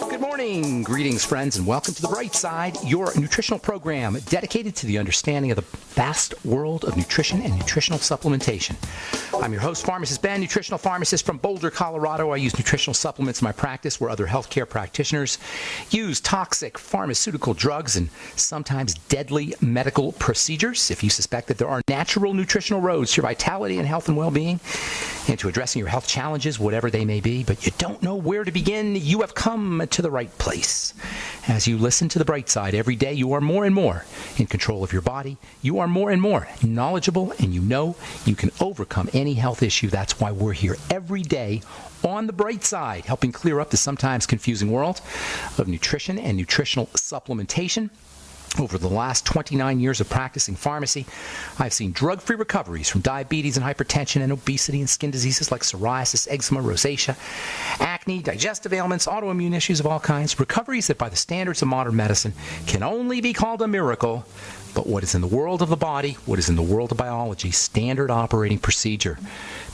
Good morning, greetings, friends, and welcome to The Bright Side, your nutritional program dedicated to the understanding of the vast world of nutrition and nutritional supplementation. I'm your host, Pharmacist Ben, nutritional pharmacist from Boulder, Colorado. I use nutritional supplements in my practice where other healthcare practitioners use toxic pharmaceutical drugs and sometimes deadly medical procedures. If you suspect that there are natural nutritional roads to your vitality and health and well-being and to addressing your health challenges, whatever they may be, but you don't know where to begin, you have come to the right place. As you listen to The Bright Side every day, you are more and more in control of your body. You are more and more knowledgeable, and you know you can overcome any health issue. That's why we're here every day on The Bright Side, helping clear up the sometimes confusing world of nutrition and nutritional supplementation. Over the last 29 years of practicing pharmacy, I've seen drug-free recoveries from diabetes and hypertension and obesity and skin diseases like psoriasis, eczema, rosacea, acne, digestive ailments, autoimmune issues of all kinds, recoveries that by the standards of modern medicine can only be called a miracle. But what is in the world of the body, what is in the world of biology, standard operating procedure.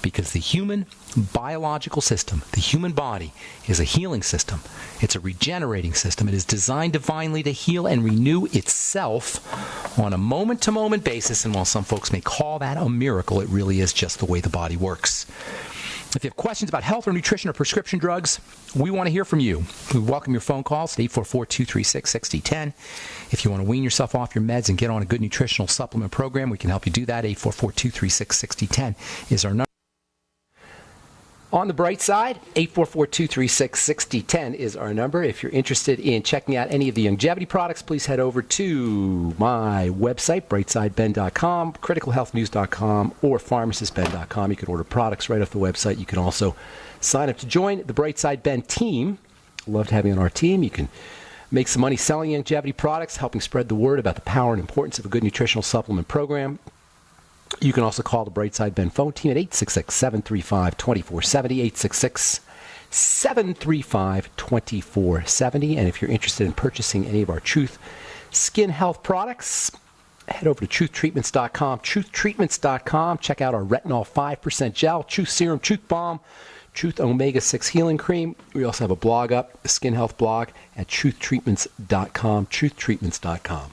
Because the human biological system, the human body, is a healing system. It's a regenerating system. It is designed divinely to heal and renew itself on a moment-to-moment basis. And while some folks may call that a miracle, it really is just the way the body works. If you have questions about health or nutrition or prescription drugs, we want to hear from you. We welcome your phone calls at 844-236-6010. If you want to wean yourself off your meds and get on a good nutritional supplement program, we can help you do that. 844-236-6010 is our number. On the bright side, 844-236-6010 is our number. If you're interested in checking out any of the longevity products, please head over to my website, brightsideben.com, criticalhealthnews.com, or pharmacistben.com. You can order products right off the website. You can also sign up to join the Brightside Ben team. Love to have you on our team. You can make some money selling longevity products, helping spread the word about the power and importance of a good nutritional supplement program. You can also call the Brightside Ben phone team at 866-735-2470, 866-735-2470. And if you're interested in purchasing any of our Truth Skin Health products, head over to truthtreatments.com, truthtreatments.com. Check out our Retinol 5% Gel, Truth Serum, Truth Balm, Truth Omega-6 Healing Cream. We also have a blog up, a Skin Health blog, at truthtreatments.com, truthtreatments.com.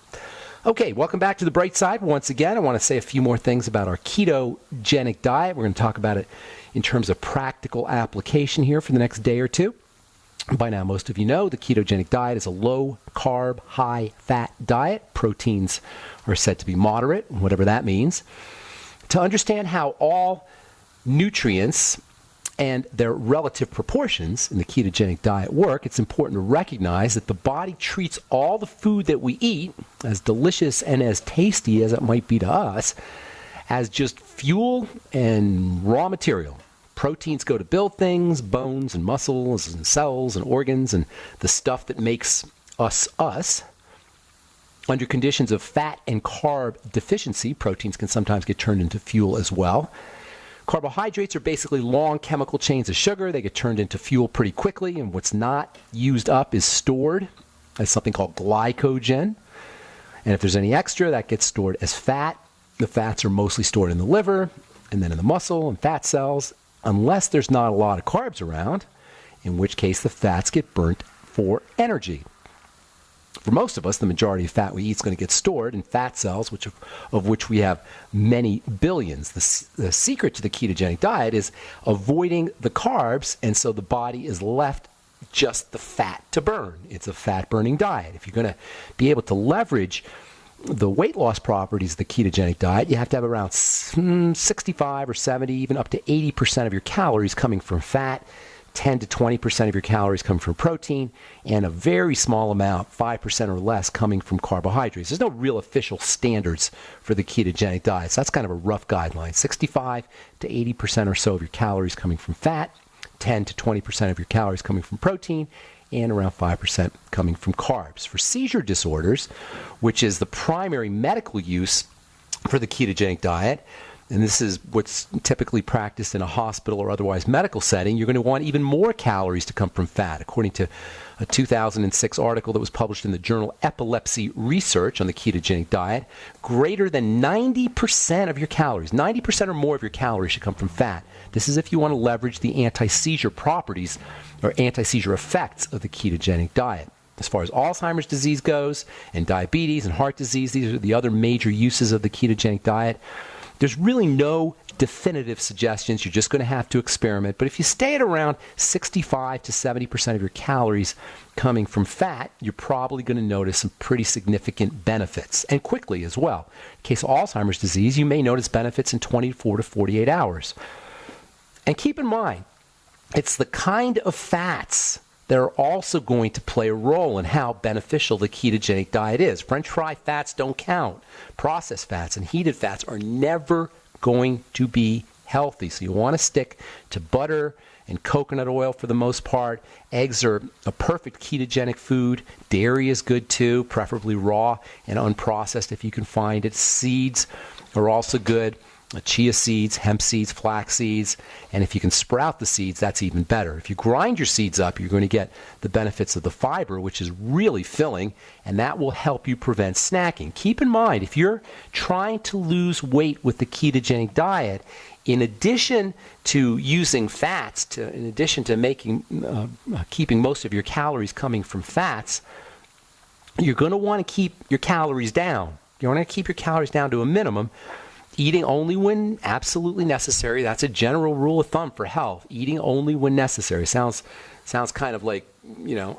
Okay, welcome back to The Bright Side. Once again, I want to say a few more things about our ketogenic diet. We're going to talk about it in terms of practical application here for the next day or two. By now, most of you know the ketogenic diet is a low-carb, high-fat diet. Proteins are said to be moderate, whatever that means. To understand how all nutrients and their relative proportions in the ketogenic diet work, it's important to recognize that the body treats all the food that we eat, as delicious and as tasty as it might be to us, as just fuel and raw material. Proteins go to build things, bones and muscles and cells and organs and the stuff that makes us us. Under conditions of fat and carb deficiency, proteins can sometimes get turned into fuel as well. Carbohydrates are basically long chemical chains of sugar. They get turned into fuel pretty quickly, and what's not used up is stored as something called glycogen. And if there's any extra, that gets stored as fat. The fats are mostly stored in the liver and then in the muscle and fat cells, unless there's not a lot of carbs around, in which case the fats get burnt for energy. For most of us, the majority of fat we eat is going to get stored in fat cells, of which we have many billions. The secret to the ketogenic diet is avoiding the carbs, and so the body is left just the fat to burn. It's a fat-burning diet. If you're going to be able to leverage the weight loss properties of the ketogenic diet, you have to have around 65 or 70, even up to 80% of your calories coming from fat, 10 to 20% of your calories come from protein, and a very small amount, 5% or less, coming from carbohydrates. There's no real official standards for the ketogenic diet, so that's kind of a rough guideline. 65 to 80% or so of your calories coming from fat, 10 to 20% of your calories coming from protein, and around 5% coming from carbs. For seizure disorders, which is the primary medical use for the ketogenic diet, and this is what's typically practiced in a hospital or otherwise medical setting, you're going to want even more calories to come from fat. According to a 2006 article that was published in the journal Epilepsy Research on the ketogenic diet, greater than 90% of your calories, 90% or more of your calories should come from fat. This is if you want to leverage the anti-seizure properties or anti-seizure effects of the ketogenic diet. As far as Alzheimer's disease goes, and diabetes and heart disease, these are the other major uses of the ketogenic diet. There's really no definitive suggestions. You're just going to have to experiment. But if you stay at around 65 to 70% of your calories coming from fat, you're probably going to notice some pretty significant benefits, and quickly as well. In case of Alzheimer's disease, you may notice benefits in 24 to 48 hours. And keep in mind, it's the kind of fats that are also going to play a role in how beneficial the ketogenic diet is. French fry fats don't count. Processed fats and heated fats are never going to be healthy. So you want to stick to butter and coconut oil for the most part. Eggs are a perfect ketogenic food. Dairy is good too, preferably raw and unprocessed if you can find it. Seeds are also good. Chia seeds, hemp seeds, flax seeds, and if you can sprout the seeds, that's even better. If you grind your seeds up, you're going to get the benefits of the fiber, which is really filling, and that will help you prevent snacking. Keep in mind, if you're trying to lose weight with the ketogenic diet, in addition to using fats, in addition to keeping most of your calories coming from fats, you're going to want to keep your calories down. You want to keep your calories down to a minimum. Eating only when absolutely necessary. That's a general rule of thumb for health. Eating only when necessary. Sounds kind of like,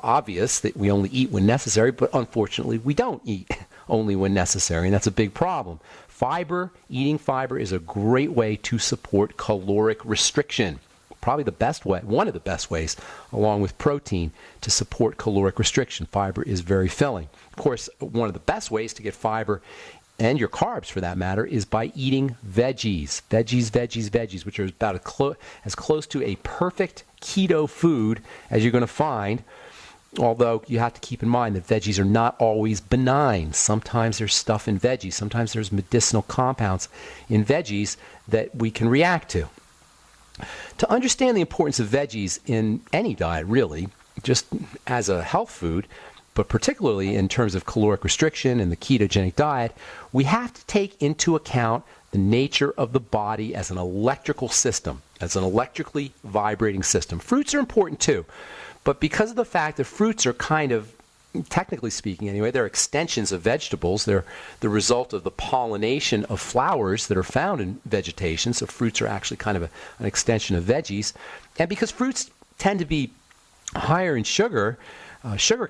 obvious that we only eat when necessary, but unfortunately we don't eat only when necessary, and that's a big problem. Eating fiber is a great way to support caloric restriction. Probably the best way, one of the best ways, along with protein, to support caloric restriction. Fiber is very filling. Of course, one of the best ways to get fiber, and your carbs for that matter, is by eating veggies, which are about as close to a perfect keto food as you're going to find. Although you have to keep in mind that veggies are not always benign. Sometimes there's stuff in veggies. Sometimes there's medicinal compounds in veggies that we can react to. To understand the importance of veggies in any diet, really, just as a health food, but particularly in terms of caloric restriction and the ketogenic diet, we have to take into account the nature of the body as an electrical system, as an electrically vibrating system. Fruits are important too, but because of the fact that fruits are kind of, technically speaking anyway, they're extensions of vegetables. They're the result of the pollination of flowers that are found in vegetation, so fruits are actually kind of an extension of veggies. And because fruits tend to be higher in sugar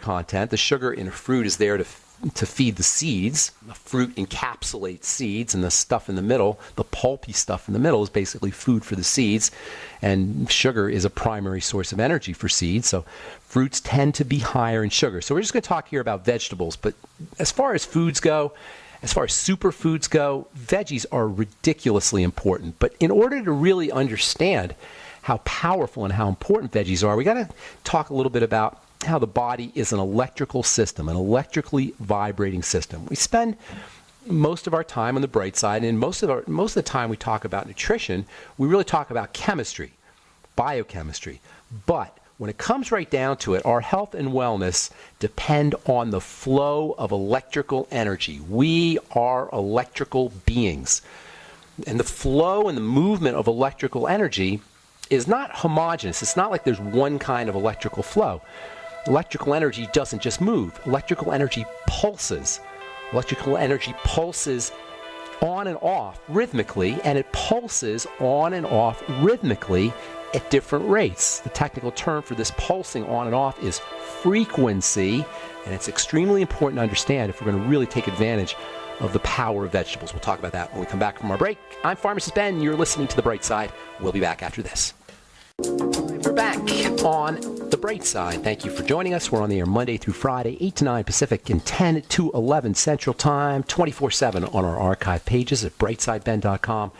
content. The sugar in a fruit is there to feed the seeds. The fruit encapsulates seeds, and the stuff in the middle, the pulpy stuff in the middle, is basically food for the seeds. And sugar is a primary source of energy for seeds, so fruits tend to be higher in sugar. So we're just going to talk here about vegetables, but as far as foods go, as far as superfoods go, veggies are ridiculously important. But in order to really understand how powerful and how important veggies are, we got to talk a little bit about how the body is an electrical system, an electrically vibrating system. We spend most of our time on the bright side, and most of the time we talk about nutrition, we really talk about chemistry, biochemistry. But when it comes right down to it, our health and wellness depend on the flow of electrical energy. We are electrical beings. And the flow and the movement of electrical energy is not homogeneous. It's not like there's one kind of electrical flow. Electrical energy doesn't just move. Electrical energy pulses. Electrical energy pulses on and off rhythmically, and it pulses on and off rhythmically at different rates. The technical term for this pulsing on and off is frequency, and it's extremely important to understand if we're going to really take advantage of the power of vegetables. We'll talk about that when we come back from our break. I'm Pharmacist Ben. You're listening to The Bright Side. We'll be back after this. We're back on The Bright Side. Thank you for joining us. We're on the air Monday through Friday, 8 to 9 Pacific and 10 to 11 Central Time, 24/7 on our archive pages at brightsideben.com.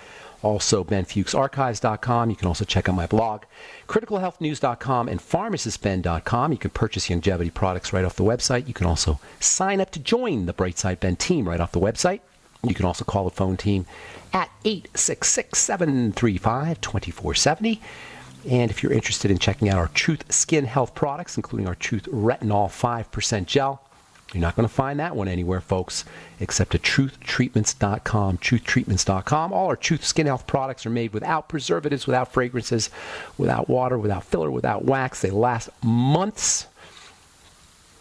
Also, benfuchsarchives.com. You can also check out my blog, criticalhealthnews.com and pharmacistben.com. You can purchase longevity products right off the website. You can also sign up to join the Brightside Ben team right off the website. You can also call the phone team at 866-735-2470. And if you're interested in checking out our Truth Skin Health products, including our Truth Retinol 5% Gel, you're not going to find that one anywhere, folks, except at truthtreatments.com, truthtreatments.com. All our Truth Skin Health products are made without preservatives, without fragrances, without water, without filler, without wax. They last months,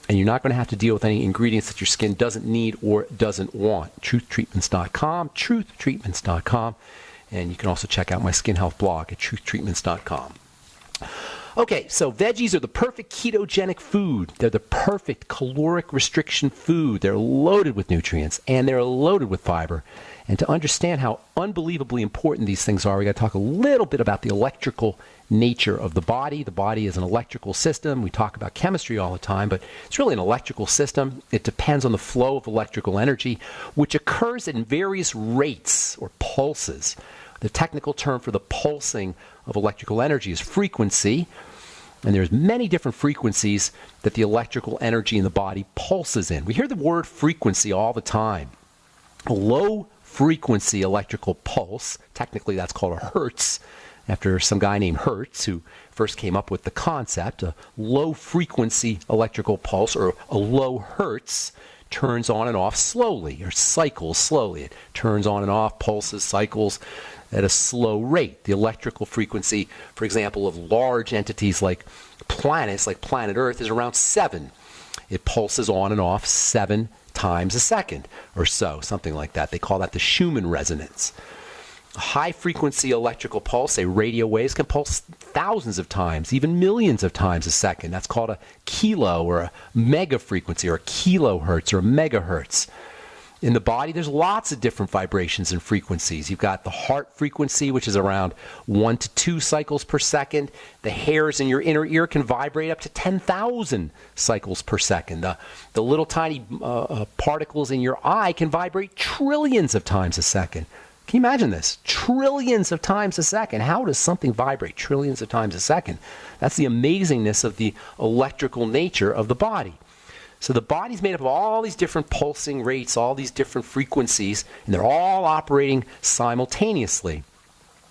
and you're not going to have to deal with any ingredients that your skin doesn't need or doesn't want. Truthtreatments.com, truthtreatments.com. And you can also check out my skin health blog at truthtreatments.com. Okay, so veggies are the perfect ketogenic food. They're the perfect caloric restriction food. They're loaded with nutrients, and they're loaded with fiber. And to understand how unbelievably important these things are, we got to talk a little bit about the electrical nature of the body. The body is an electrical system. We talk about chemistry all the time, but it's really an electrical system. It depends on the flow of electrical energy, which occurs in various rates or pulses. The technical term for the pulsing of electrical energy is frequency, and there's many different frequencies that the electrical energy in the body pulses in. We hear the word frequency all the time. A low frequency electrical pulse, technically that's called a hertz, after some guy named Hertz who first came up with the concept. A low frequency electrical pulse, or a low hertz, turns on and off slowly, or cycles slowly. It turns on and off, pulses, cycles at a slow rate. The electrical frequency, for example, of large entities like planets, like planet Earth, is around 7. It pulses on and off 7 times a second or so, something like that. They call that the Schumann resonance. A high-frequency electrical pulse, say radio waves, can pulse thousands of times, even millions of times a second. That's called a kilo or a mega frequency, or a kilohertz or a megahertz. In the body, there's lots of different vibrations and frequencies. You've got the heart frequency, which is around 1 to 2 cycles per second. The hairs in your inner ear can vibrate up to 10,000 cycles per second. The little tiny particles in your eye can vibrate trillions of times a second. Can you imagine this? Trillions of times a second. How does something vibrate trillions of times a second? That's the amazingness of the electrical nature of the body. So the body's made up of all these different pulsing rates, all these different frequencies, and they're all operating simultaneously.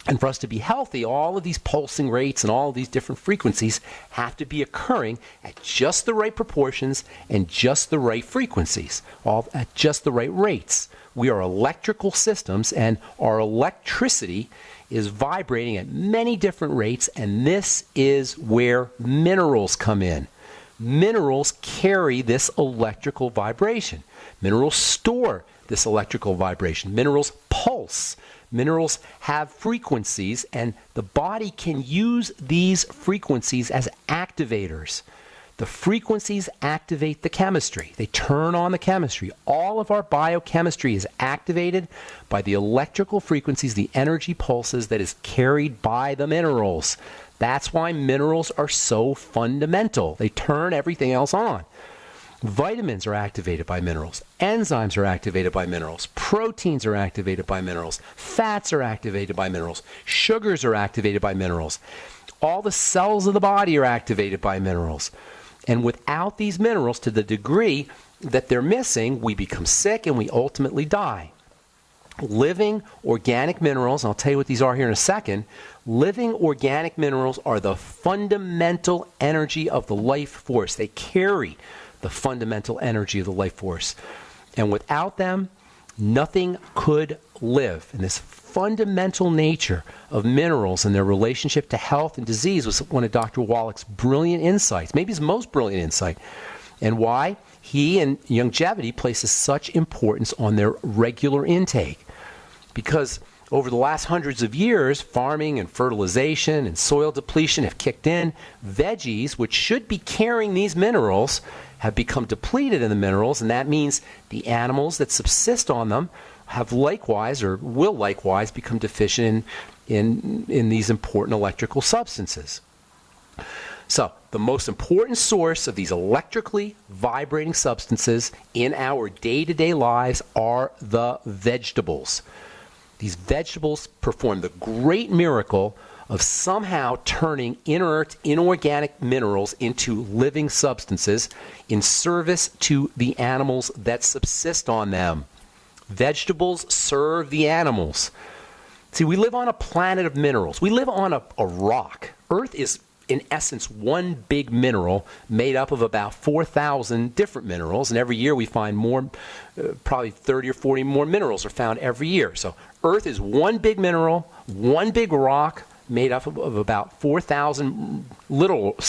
And for us to be healthy, all of these pulsing rates and all of these different frequencies have to be occurring at just the right proportions and just the right frequencies, all at just the right rates. We are electrical systems, and our electricity is vibrating at many different rates, and this is where minerals come in. Minerals carry this electrical vibration. Minerals store this electrical vibration. Minerals pulse. Minerals have frequencies, and the body can use these frequencies as activators. The frequencies activate the chemistry. They turn on the chemistry. All of our biochemistry is activated by the electrical frequencies, the energy pulses that is carried by the minerals. That's why minerals are so fundamental. They turn everything else on. Vitamins are activated by minerals. Enzymes are activated by minerals. Proteins are activated by minerals. Fats are activated by minerals. Sugars are activated by minerals. All the cells of the body are activated by minerals. And without these minerals, to the degree that they're missing, we become sick and we ultimately die. Living organic minerals, I'll tell you what these are here in a second. Living organic minerals are the fundamental energy of the life force. They carry the fundamental energy of the life force. And without them, nothing could live. And this fundamental nature of minerals and their relationship to health and disease was one of Dr. Wallach's brilliant insights, maybe his most brilliant insight. And why he and longevity places such importance on their regular intake. Because over the last hundreds of years, farming and fertilization and soil depletion have kicked in. Veggies, which should be carrying these minerals, have become depleted in the minerals, and that means the animals that subsist on them have likewise, or will likewise, become deficient in these important electrical substances. So, the most important source of these electrically vibrating substances in our day-to-day lives are the vegetables. These vegetables perform the great miracle of somehow turning inert, inorganic minerals into living substances in service to the animals that subsist on them. Vegetables serve the animals. See, we live on a planet of minerals. We live on a rock. Earth is, in essence, one big mineral made up of about 4,000 different minerals, and every year we find more, probably 30 or 40 more minerals are found every year. So Earth is one big mineral, one big rock, made up of about 4,000 little